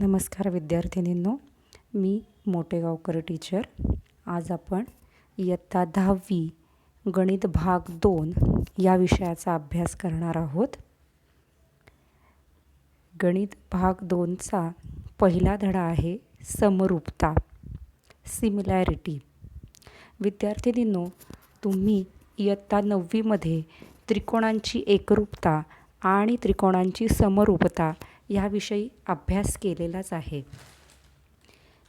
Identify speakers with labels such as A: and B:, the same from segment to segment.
A: नमस्कार विद्यार्थिनींनो, मी मोटेगावकर टीचर. आज आपण इयत्ता 10वी गणित भाग 2 या विषयाचा अभ्यास करणार आहोत. गणित भाग 2चा पहिला धडा आहे समरूपता, सिमिलॅरिटी. विद्यार्थिनींनो, तुम्ही इयत्ता 9वीमध्ये त्रिकोणांची एकरूपता आणि त्रिकोणांची समरूपता याविषयी अभ्यास केलेलाच आहे.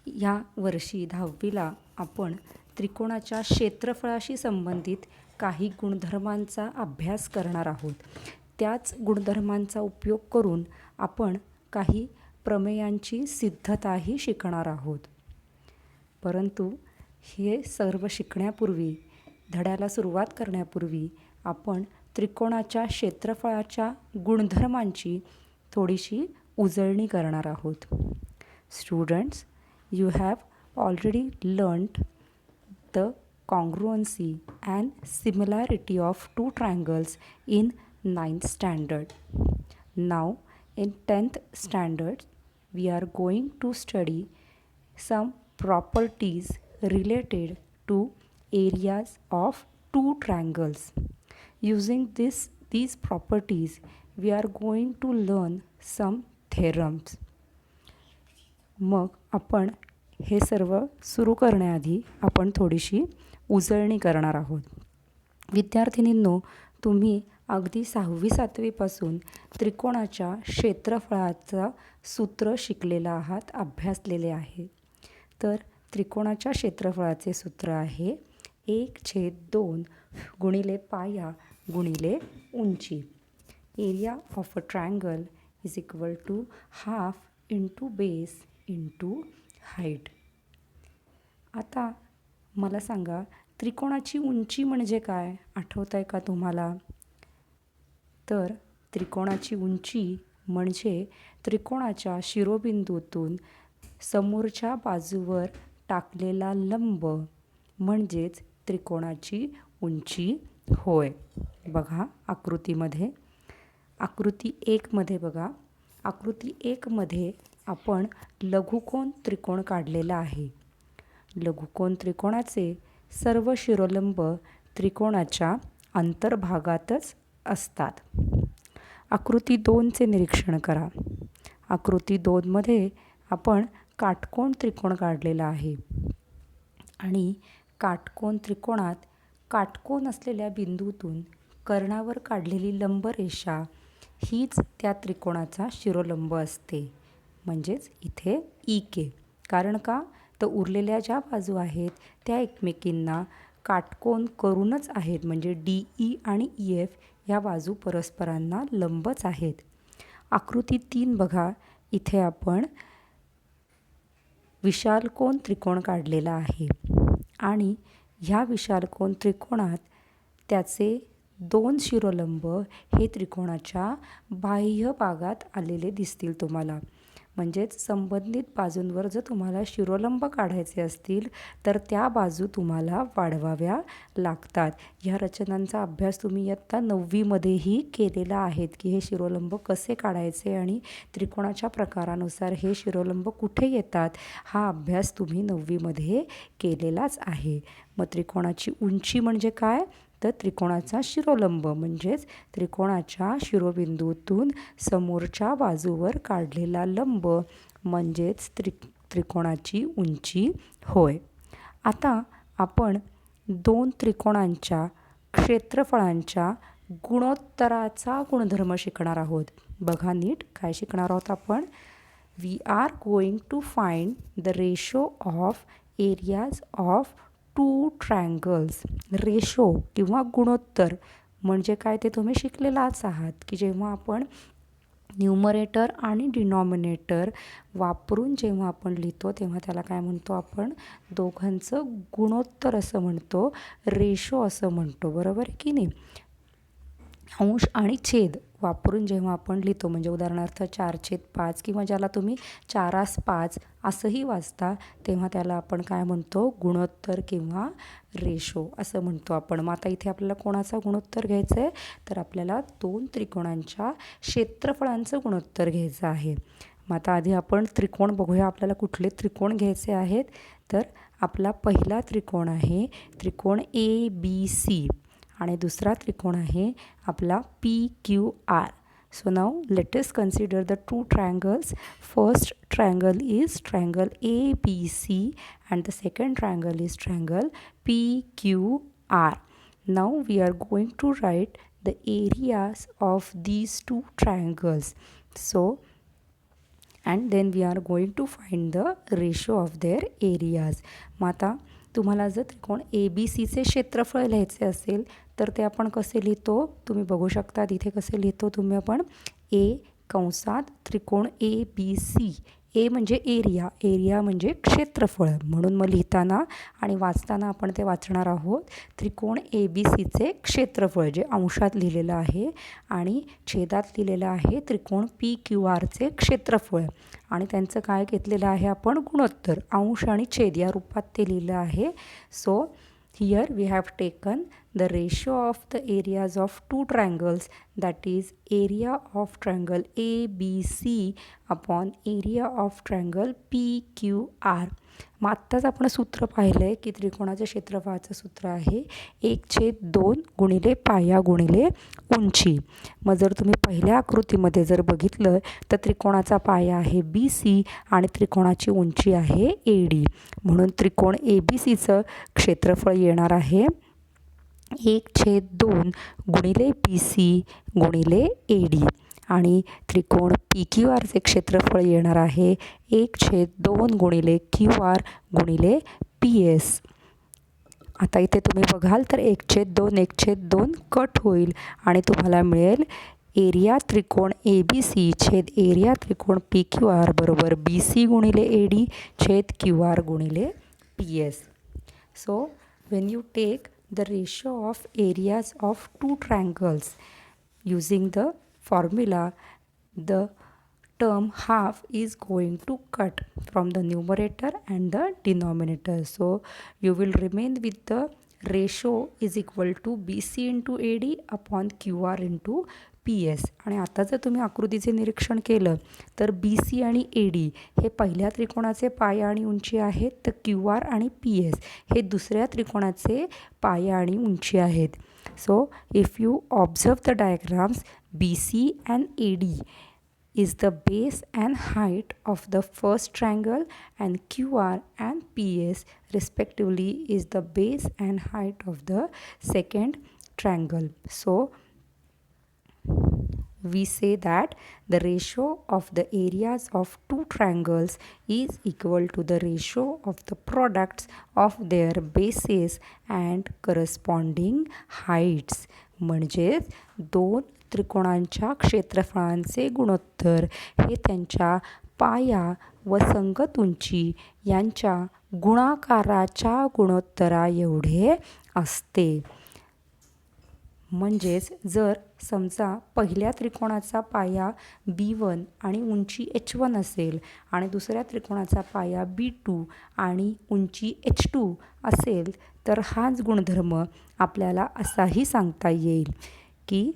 A: या वर्षी 10वीला आपण त्रिकोणाच्या क्षेत्रफळाशी संबंधित काही गुणधर्मांचा अभ्यास करणार आहोत. त्याच गुणधर्मांचा उपयोग करून आपण काही प्रमेयांची सिद्धताही शिकणार आहोत. परंतु हे सर्व शिकण्यापूर्वी, धड्याला सुरुवात करण्यापूर्वी आपण त्रिकोणाच्या क्षेत्रफळाच्या गुणधर्मांची थोडीशी उजळणी करणार आहोत. Students, you have already learnt the congruency and similarity of two triangles in 9th standard. Now in 10th standard we are going to study some properties related to areas of two triangles. Using these properties we are going to learn some theorems. मग आपण हे सर्व सुरू करण्याआधी आपण थोडीशी उजळणी करणार आहोत. विद्यार्थिनींनो, तुम्ही अगदी 6वी-7वीपासून त्रिकोणाच्या क्षेत्रफळाचं सूत्र शिकलेलं आहात, अभ्यासलेले आहे. तर त्रिकोणाच्या क्षेत्रफळाचे सूत्र आहे 1/2 गुणिले पाया गुणिले उंची. Area of a triangle is equal to half into base into height. आता मला सांगा, त्रिकोणाची उंची म्हणजे काय? आठवतं आहे का तुम्हाला? तर त्रिकोणाची उंची म्हणजे त्रिकोणाच्या शिरोबिंदूतून समोरच्या बाजूवर टाकलेला लंब म्हणजेच त्रिकोणाची उंची होय. बघा आकृतीमध्ये, आकृती 1मध्ये बघा. आकृती 1मध्ये आपण लघुकोन त्रिकोण काढलेला आहे. लघुकोन त्रिकोणाचे सर्व शिरोलंब त्रिकोणाच्या अंतर्भागातच असतात. आकृती 2चे निरीक्षण करा. आकृती 2मध्ये आपण काटकोन त्रिकोण काढलेला आहे आणि काटकोन त्रिकोणात काटकोन असलेल्या बिंदूतून कर्णावर काढलेली लंबरेषा हीच त्या त्रिकोणाचा शिरोलंब असते, म्हणजेच इथे EK. कारण का? तर उरलेल्या ज्या बाजू आहेत त्या एकमेकींना काटकोन करूनच आहेत, म्हणजे DE आणि EF या बाजू परस्परांना लंबच आहेत. आकृती 3 बघा. इथे आपण विशालकोन त्रिकोण काढलेला आहे आणि ह्या विशालकोन त्रिकोणात त्याचे 2 शिरोलंब हे त्रिकोणाच्या बाह्य भागात आलेले दिसतील तुम्हाला. म्हणजेच संबंधित बाजूंवर जर तुम्हाला शिरोलंब काढायचे असतील तर त्या बाजू तुम्हाला वाढवाव्या लागतात. ह्या रचनांचा अभ्यास तुम्ही इयत्ता 9वीमध्येही केलेला आहे की हे शिरोलंब कसे काढायचे आणि त्रिकोणाच्या प्रकारानुसार हे शिरोलंब कुठे येतात, हा अभ्यास तुम्ही 9वीमध्ये केलेलाच आहे. मग त्रिकोणाची उंची म्हणजे काय? तर त्रिकोणाचा शिरोलंब म्हणजेच त्रिकोणाच्या शिरोबिंदूतून समोरच्या बाजूवर काढलेला लंब म्हणजेच त्रिकोणाची उंची होय. आता आपण 2 त्रिकोणांच्या क्षेत्रफळांच्या गुणोत्तराचा गुणधर्म शिकणार आहोत. बघा नीट काय शिकणार आहोत आपण. We are going to find the ratio of areas of 2 triangles. Ratio किंवा गुणोत्तर म्हणजे काय ते तुम्ही शिकलेलाच आहात की जेव्हा आपण न्यूमरेटर आणि डिनॉमिनेटर वापरून जेव्हा आपण लिहितो तेव्हा त्याला काय म्हणतो आपण? दोघांचं गुणोत्तर असं म्हणतो, रेशो असं म्हणतो. बरोबर आहे की नाही? अंश आणि छेद वापरून जेव्हा आपण लिहितो, म्हणजे उदाहरणार्थ 4/5 किंवा ज्याला तुम्ही 4/5 असंही वाचता, तेव्हा त्याला आपण काय म्हणतो? गुणोत्तर किंवा रेशो असं म्हणतो आपण. मग आता इथे आपल्याला कोणाचा गुणोत्तर घ्यायचं आहे? तर आपल्याला 2 त्रिकोणांच्या क्षेत्रफळांचं गुणोत्तर घ्यायचं आहे. मग आता आधी आपण त्रिकोण बघूया, आपल्याला कुठले त्रिकोण घ्यायचे आहेत. तर आपला पहिला त्रिकोण आहे त्रिकोण ABC आणि दुसरा त्रिकोण आहे आपला PQR. So now let us consider the two triangles. First triangle is triangle ABC and the second triangle is triangle PQR. Now we are going to write the areas of these two triangles. So and then we are going to find the ratio of their areas. मग आता तुम्हाला जर त्रिकोण ABCचे क्षेत्रफळ लिहायचे असेल तर ते आपण कसे लिहितो तुम्ही बघू शकता. तिथे कसे लिहितो तुम्ही आपण A कंसात त्रिकोण ABC. ए म्हणजे एरिया म्हणजे क्षेत्रफळ म्हणून मग लिहिताना आणि वाचताना आपण ते वाचणार आहोत त्रिकोण ABCचे क्षेत्रफळ जे अंशात लिहिलेलं आहे आणि छेदात लिहिलेलं आहे त्रिकोण PQRचे क्षेत्रफळ आणि त्यांचं काय घेतलेलं आहे आपण गुणोत्तर. अंश आणि छेद या रूपात ते लिहिलं आहे. So here we have taken the ratio of the areas of two triangles, that is area of triangle ABC upon area of triangle PQR. मग आत्ताच आपण सूत्र पाहिलं आहे की त्रिकोणाच्या क्षेत्रफळाचं सूत्र आहे 1/2 गुणिले पाया गुणिले उंची. मग जर तुम्ही पहिल्या आकृतीमध्ये जर बघितलं तर त्रिकोणाचा पाया आहे BC आणि त्रिकोणाची उंची आहे AD. म्हणून त्रिकोण ABCचं क्षेत्रफळ येणार आहे 1/2 गुणिले BC गुणिले AD आणि त्रिकोण PQRचे क्षेत्रफळ येणार आहे 1/2 गुणिले QR गुणिले PS. आता इथे तुम्ही बघाल तर 1/2 कट होईल आणि तुम्हाला मिळेल एरिया त्रिकोण ABC छेद एरिया त्रिकोण PQR बरोबर BC गुणिले AD छेद QR गुणिले PS. So when you take the ratio of areas of two triangles using the formula, the term half is going to cut from the numerator and the denominator. So you will remain with the ratio is equal to BC into AD upon QR into PS. आणि आता जर तुम्ही आकृतीचे निरीक्षण केलं तर BC आणि AD हे पहिल्या त्रिकोणाचे पाया आणि उंची आहेत तर QR आणि PS हे दुसऱ्या त्रिकोणाचे पाया आणि उंची आहेत. So if you observe the diagrams BC and AD is the base and height of the first triangle and QR and PS respectively is the base and height of the second triangle. So we say that the ratio of the areas of two triangles is equal to the ratio of the products of their bases and corresponding heights. म्हणजेच दोन त्रिकोणांच्या क्षेत्रफळांचे गुणोत्तर हे त्यांच्या पाया व संगत उंची यांच्या गुणाकाराच्या गुणोत्तरा एवढे असते. म्हणजेच जर समजा पहिल्या त्रिकोणाचा पाया B1 आणि उंची H1 असेल आणि दुसऱ्या त्रिकोणाचा पाया B2 आणि उंची H2 असेल तर हाच गुणधर्म आपल्याला असाही सांगता येईल की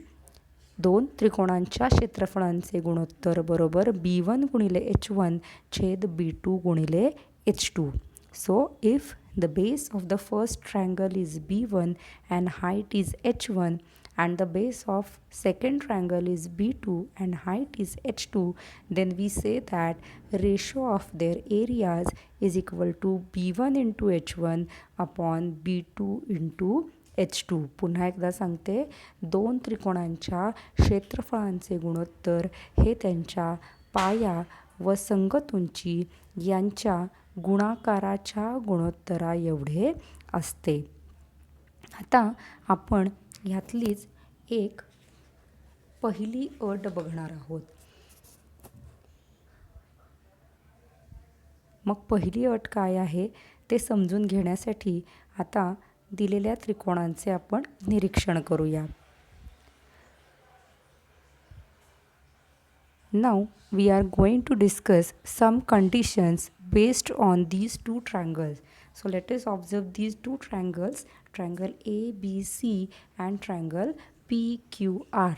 A: दोन त्रिकोणांच्या क्षेत्रफळांचे गुणोत्तर बरोबर B1 गुणिले H1 छेद B2 गुणिले H2. So if the base of the first triangle is B1 and height is H1 and the base of second triangle is B2 and height is H2, then we say that ratio of their areas is equal to B1 into H1 upon B2 into H2. पुन्हा एकदा सांगते दोन त्रिकोणांच्या क्षेत्रफळांचे गुणोत्तर हे त्यांच्या पाया व संगत उंची यांच्या गुणाकाराच्या गुणोत्तरा एवढे असते. आता आपण ह्यातलीच एक पहिली अट बघणार आहोत. मग पहिली अट काय आहे ते समजून घेण्यासाठी आता दिलेल्या त्रिकोणांचे आपण निरीक्षण करूया. Now we are going to discuss some conditions based on these two triangles. So let us observe these two triangles, triangle ABC and triangle PQR.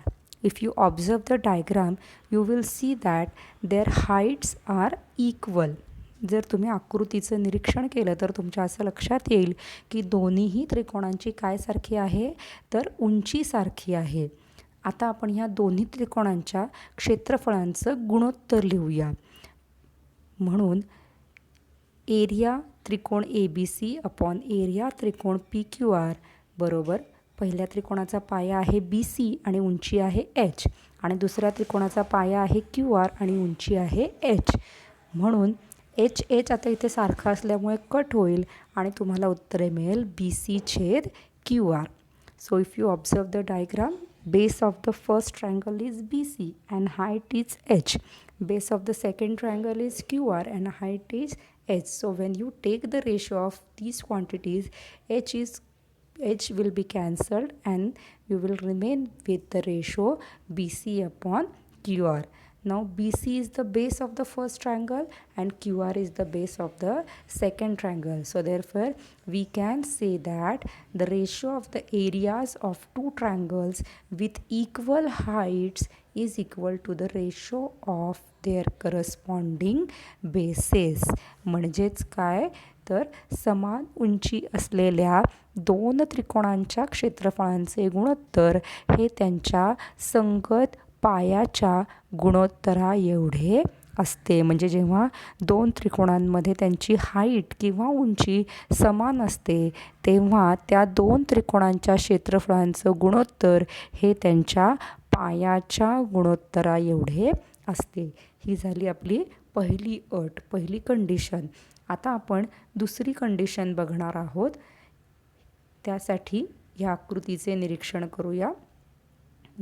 A: if you observe the diagram, you will see that their heights are equal. जर तुम्ही आकृतीचं निरीक्षण केलं तर तुमच्या असं लक्षात येईल की दोन्हीही त्रिकोणांची काय सारखी आहे, तर उंची सारखी आहे. आता आपण ह्या दोन्ही त्रिकोणांच्या क्षेत्रफळांचं गुणोत्तर लिहूया. म्हणून एरिया त्रिकोण ABC अपॉन एरिया त्रिकोण PQR बरोबर पहिल्या त्रिकोणाचा पाया आहे BC आणि उंची आहे H, आणि दुसऱ्या त्रिकोणाचा पाया आहे QR आणि उंची आहे H. म्हणून H आता इथे सारखा असल्यामुळे कट होईल आणि तुम्हाला उत्तरे मिळेल BC छेद QR. So if you observe the diagram, base of the first triangle is BC and height is H. Base of the second triangle is QR and height is H. So when you take the ratio of these quantities, H will be cancelled and you will remain with the ratio BC upon QR. Now BC is the base of the first triangle and QR is the base of the second triangle. So therefore we can say that the ratio of the areas of two triangles with equal heights is equal to the ratio of their corresponding bases. म्हणजेच काय, तर समान उंची असलेल्या दोन त्रिकोणांच्या क्षेत्रफळांचे गुणोत्तर हे त्यांच्या संगत पायाच्या गुणोत्तरा एवढे असते. म्हणजे जेव्हा दोन त्रिकोणांमध्ये त्यांची हाईट किंवा उंची समान असते तेव्हा त्या दोन त्रिकोणांच्या क्षेत्रफळांचं गुणोत्तर हे त्यांच्या पायाच्या गुणोत्तरा एवढे असते. ही झाली आपली पहिली अट, पहिली कंडिशन. आता आपण दुसरी कंडिशन बघणार आहोत. त्यासाठी या आकृतीचे निरीक्षण करूया.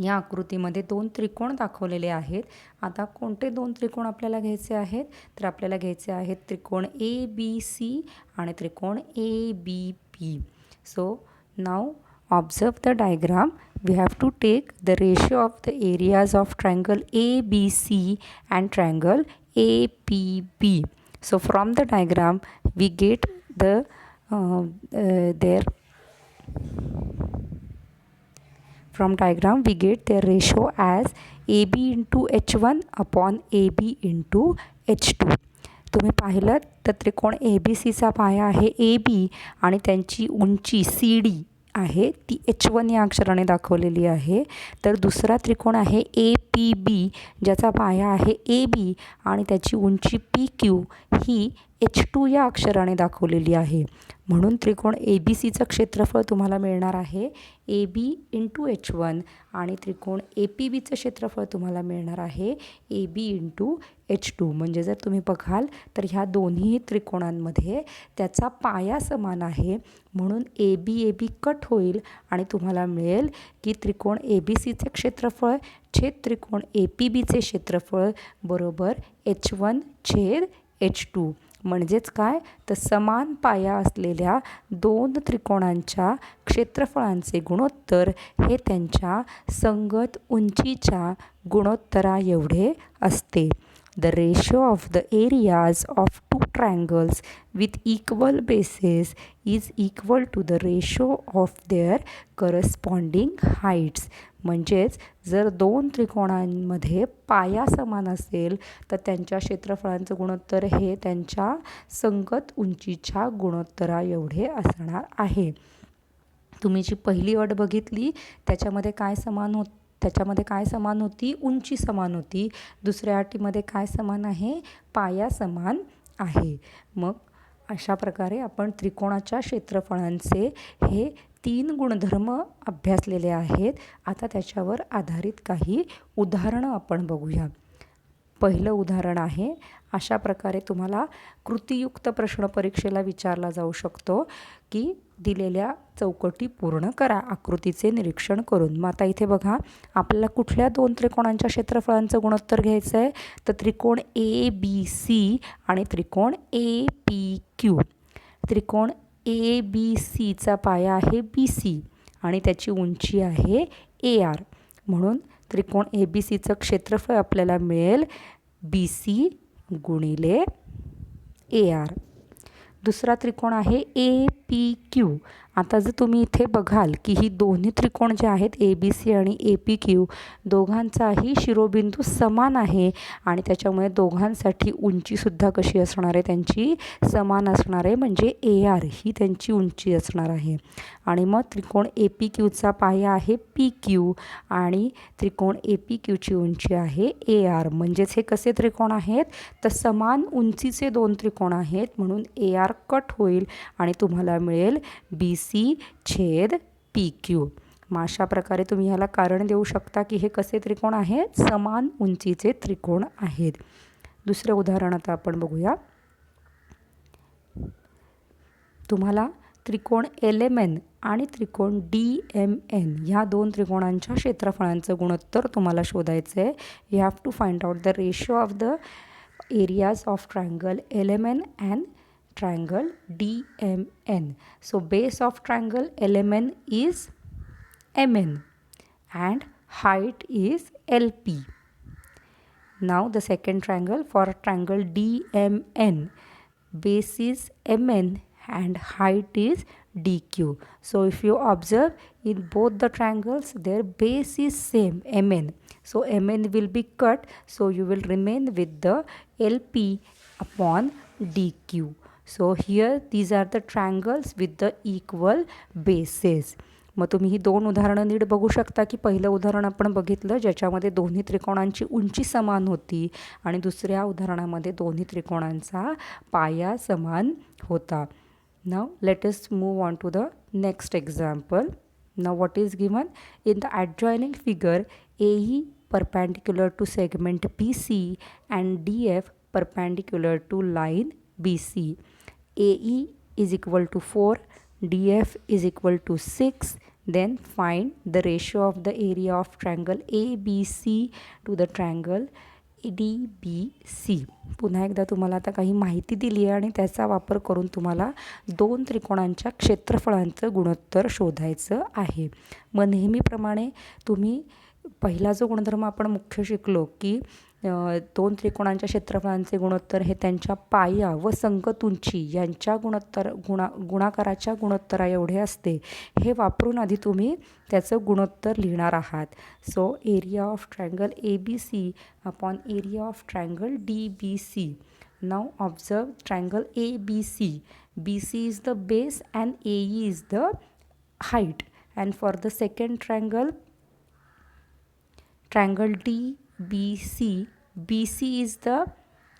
A: या आकृतीमध्ये दोन त्रिकोण दाखवलेले आहेत. आता कोणते दोन त्रिकोण आपल्याला घ्यायचे आहेत, तर आपल्याला घ्यायचे आहेत त्रिकोण ABC आणि त्रिकोण ABP. So now observe the diagram. We have to take the ratio of the areas of triangle ABC and triangle APB. So from the diagram we get their ratio as AB into H1 upon AB into H2. तुम्ही पाहिलं तर त्रिकोण ABCचा पाया आहे AB आणि त्यांची उंची CD आहे ती H1 या अक्षराने दाखवलेली आहे. तर दुसरा त्रिकोण आहे APB ज्याचा पाया आहे AB आणि त्याची उंची PQ ही H2 या अक्षराने दाखवलेली आहे. म्हणून त्रिकोण ABCचं क्षेत्रफळ तुम्हाला मिळणार आहे AB इंटू H1 आणि त्रिकोण APBचं क्षेत्रफळ तुम्हाला मिळणार आहे AB इंटू H2. म्हणजे जर तुम्ही बघाल तर ह्या दोन्ही त्रिकोणांमध्ये त्याचा पाया समान आहे म्हणून AB कट होईल आणि तुम्हाला मिळेल की त्रिकोण ABCचे क्षेत्रफळ छेद त्रिकोण APBचे क्षेत्रफळ बरोबर H1 छेद H2. म्हणजेच काय, तर समान पाया असलेल्या दोन त्रिकोणांच्या क्षेत्रफळांचे गुणोत्तर हे त्यांच्या संगत उंचीच्या गुणोत्तरा एवढे असते. The ratio of the areas of two triangles with equal bases is equal to the ratio of their corresponding heights. म्हणजेच जर दोन त्रिकोणांमध्ये पाया समान असेल तर त्यांच्या क्षेत्रफळांचं गुणोत्तर हे त्यांच्या संगत उंचीच्या गुणोत्तरा एवढे असणार आहे. तुम्ही जी पहिली अट बघितली त्याच्यामध्ये काय समान होती, उंची समान होती. दुसऱ्या अटीमध्ये काय समान आहे, पाया समान आहे. मग अशा प्रकारे आपण त्रिकोणाच्या क्षेत्रफळांचे हे 3 गुणधर्म अभ्यासलेले आहेत. आता त्याच्यावर आधारित काही उदाहरणं आपण बघूया. पहिलं उदाहरण आहे, अशा प्रकारे तुम्हाला कृतीयुक्त प्रश्न परीक्षेला विचारला जाऊ शकतो की दिलेल्या चौकटी पूर्ण करा आकृतीचे निरीक्षण करून. मग आता इथे बघा आपल्याला कुठल्या दोन त्रिकोणांच्या क्षेत्रफळांचं गुणोत्तर घ्यायचं आहे, तर त्रिकोण ABC आणि त्रिकोण APQ. त्रिकोण ABCचा पाया आहे BC आणि त्याची उंची आहे AR. म्हणून त्रिकोण ABCचं क्षेत्रफळ आपल्याला मिळेल BC गुणिले AR. दुसरा त्रिकोण आहे PQ. आता जर तुम्ही इथे बघाल की ही दोन्ही त्रिकोण जे आहेत ABC आणि APQ दोघांचाही शिरोबिंदू समान आहे आणि त्याच्यामुळे दोघांसाठी उंचीसुद्धा कशी असणार आहे, त्यांची समान असणार आहे, म्हणजे AR ही त्यांची उंची असणार आहे. आणि मग त्रिकोण APQचा पाया आहे PQ आणि त्रिकोण APQची उंची आहे AR. म्हणजेच हे कसे त्रिकोण आहेत, तर समान उंचीचे दोन त्रिकोण आहेत, म्हणून AR कट होईल आणि तुम्हाला मिळेल BC छेद PQ. मग अशा प्रकारे तुम्ही ह्याला कारण देऊ शकता की हे कसे त्रिकोण आहेत, समान उंचीचे त्रिकोण आहेत. दुसरे उदाहरण आता आपण बघूया. तुम्हाला त्रिकोण LMN आणि त्रिकोण DMN ह्या दोन त्रिकोणांच्या क्षेत्रफळांचं गुणोत्तर तुम्हाला शोधायचं आहे. You have to find out the ratio of the areas of triangle LMN and triangle DMN. So base of triangle LMN is MN and height is LP. Now the second triangle for triangle DMN, base is MN and height is DQ. So if you observe in both the triangles their base is same MN. So MN will be cut, so you will remain with the LP upon DQ. So here these are the triangles with the equal bases. मग तुम्ही ही दोन उदाहरणं नीट बघू शकता की पहिलं उदाहरण आपण बघितलं ज्याच्यामध्ये दोन्ही त्रिकोणांची उंची समान होती आणि दुसऱ्या उदाहरणामध्ये दोन्ही त्रिकोणांचा पाया समान होता. Now let us move on to the next example. Now what is given in the adjoining figure, AE perpendicular to segment BC and DF perpendicular to line BC. AE is equal to 4, DF is equal to 6. Then find the ratio of the area of triangle ABC to the triangle DBC. पुन्हा एकदा तुम्हाला आता काही माहिती दिली आहे आणि त्याचा वापर करून तुम्हाला दोन त्रिकोणांच्या क्षेत्रफळांचं गुणोत्तर शोधायचं आहे. मग नेहमीप्रमाणे तुम्ही पहिला जो गुणधर्म आपण मुख्य शिकलो की दोन त्रिकोणांच्या क्षेत्रफळांचे गुणोत्तर हे त्यांच्या पाया व संगत उंची यांच्या गुणाकाराच्या गुणोत्तरा एवढे असते, हे वापरून आधी तुम्ही त्याचं गुणोत्तर लिहिणार आहात. So area of triangle ABC upon area of triangle DBC. Now observe triangle ABC. BC is the base and AE is the height. And for the second triangle DBC, BC is the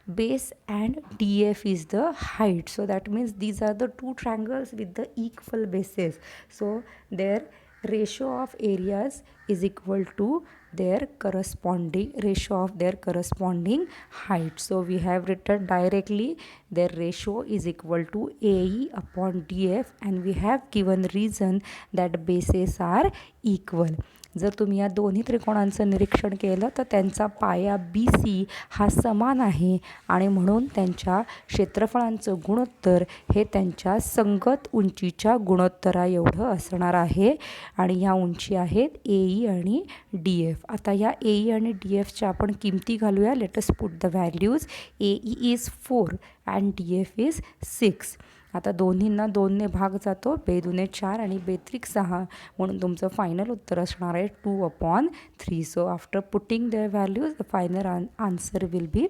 A: base and DF is the height. So that means these are the two triangles with the equal bases. So their ratio of areas is equal to their corresponding ratio of their corresponding height. So we have written directly their ratio is equal to AE upon DF and we have given reason that bases are equal. जर तुम्ही या दोन्ही त्रिकोणांचं निरीक्षण केलं तर त्यांचा पाया BC हा समान आहे आणि म्हणून त्यांच्या क्षेत्रफळांचं गुणोत्तर हे त्यांच्या संगत उंचीच्या गुणोत्तरा एवढं असणार आहे आणि ह्या उंची आहेत AE आणि DF. आता या AE आणि DFच्या आपण किमती घालूया. Let us put the values. AE is 4 and DF is 6. आता दोन्हींना 2ने भाग जातो, 2 दूने 4 आणि 2 त्रिक 6, म्हणून तुमचं फायनल उत्तर असणार आहे 2/3. So after putting the values the final answer will be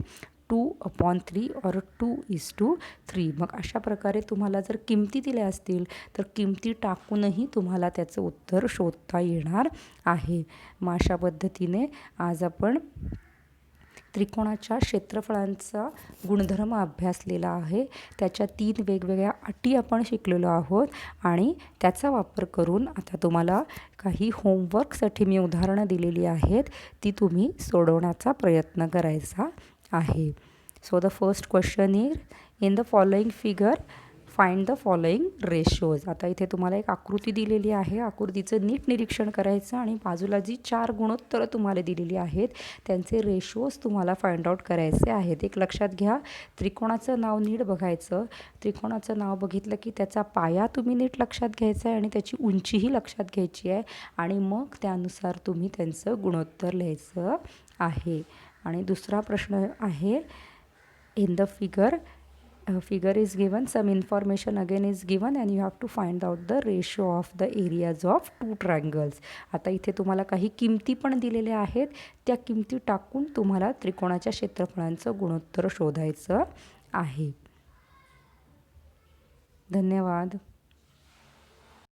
A: 2/3 और 2:3. मग अशा प्रकारे तुम्हाला जर किमती दिल्या असतील तर किमती टाकूनही तुम्हाला त्याचं उत्तर शोधता येणार आहे. मग अशा पद्धतीने आज आपण त्रिकोणाच्या क्षेत्रफळांचा गुणधर्म अभ्यासलेला आहे. त्याच्या 3 वेगवेगळ्या अटी आपण शिकलेलो आहोत आणि त्याचा वापर करून आता तुम्हाला काही होमवर्कसाठी मी उदाहरणं दिलेली आहेत, ती तुम्ही सोडवण्याचा प्रयत्न करायचा आहे. So the first question is in the following figure find the following ratios. आता इथे तुम्हाला एक आकृती दिलेली आहे, आकृतीचं नीट निरीक्षण करायचं आणि बाजूला जी 4 गुणोत्तरं तुम्हाला दिलेली आहेत त्यांचे रेशोज तुम्हाला फाइंड आउट करायचे आहेत. एक लक्षात घ्या, त्रिकोणाचं नाव नीट बघायचं. त्रिकोणाचं नाव बघितलं की त्याचा पाया तुम्ही नीट लक्षात घ्यायचा आहे आणि त्याची उंचीही लक्षात घ्यायची आहे आणि मग त्यानुसार तुम्ही त्यांचं गुणोत्तर लिहायचं आहे. आणि दुसरा प्रश्न आहे in the figure figure is given, some information again is given and you have to find out the ratio of the areas of two triangles. आता इथे तुम्हाला काही किमती पण दिलेल्या आहेत, त्या किमती टाकून तुम्हाला त्रिकोणाच्या क्षेत्रफळांचं गुणोत्तर शोधायचं आहे. धन्यवाद.